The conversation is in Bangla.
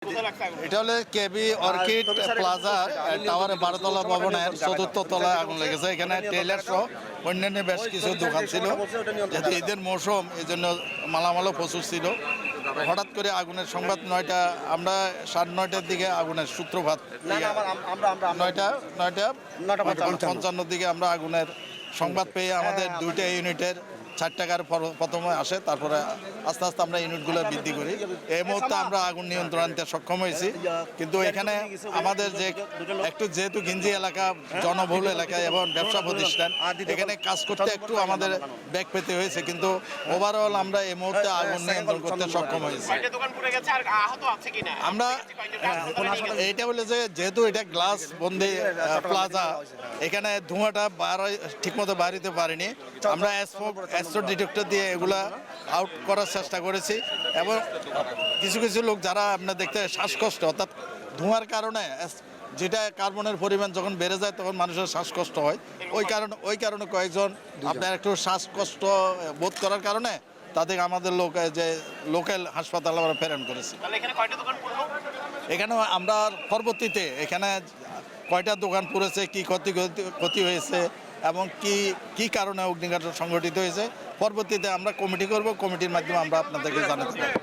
এটা হলে কেবি অর্কিড প্লাজা টাওয়ারে 12তলা ভবনের 4র্থ তলায় আগুন লেগেছে। এখানে টেইলার সহ অন্যান্য বেশ কিছু দোকান ছিল। যেহেতু ঈদের মৌসুম, এই জন্য মালামালও প্রচুর ছিল। হঠাৎ করে আগুনের সংবাদ 9টা, আমরা 9:30টার দিকে আগুনের সূত্রপাত, 9:55 দিকে আমরা আগুনের সংবাদ পেয়ে আমাদের 2টা ইউনিটের 4 টাকার প্রথমে আসে, তারপরে আস্তে আস্তে আমরা ইউনিটগুলো বৃদ্ধি করি। এই মুহূর্তে আমরা আগুন নিয়ন্ত্রণ আনতে সক্ষম হয়েছি। কিন্তু এখানে আমাদের যে একটু যেহেতু গিঞ্জি এলাকা জনবহুল এলাকা এবং ব্যবসা প্রতিষ্ঠান, এখানে কাজ করতে একটু আমাদের ব্যাক পেতে হয়েছে, কিন্তু ওভারঅল আমরা এই মুহূর্তে আগুন নিয়ন্ত্রণ করতে সক্ষম হয়েছি। আমরা এইটা বলে যে যেহেতু এটা গ্লাস বন্দি প্লাজা, এখানে ধোঁয়াটা ঠিকমতো বাড়িতে পারিনি। আমরা অ্যাসিড ডিটেক্টর দিয়ে এগুলা আউট করার চেষ্টা করেছি। এবং কিছু কিছু লোক যারা আপনার দেখতে শ্বাসকষ্ট, অর্থাৎ ধোঁয়ার কারণে যেটা কার্বনের পরিমাণ যখন বেড়ে যায় তখন মানুষের শ্বাসকষ্ট হয়। ওই কারণে কয়েকজন আপনার একটু শ্বাসকষ্ট বোধ করার কারণে তাদের আমাদের যে লোকাল হাসপাতাল আমরা প্রেরণ করেছি। এখানে আমরা পরবর্তীতে এখানে কয়টা দোকান পড়েছে, কি ক্ষতি হয়েছে এবং কি কারণে অগ্নিকাণ্ড সংঘটিত হয়েছে, পরবর্তীতে আমরা কমিটি করব। কমিটির মাধ্যমে আমরা আপনাদেরকে জানাতে পারব।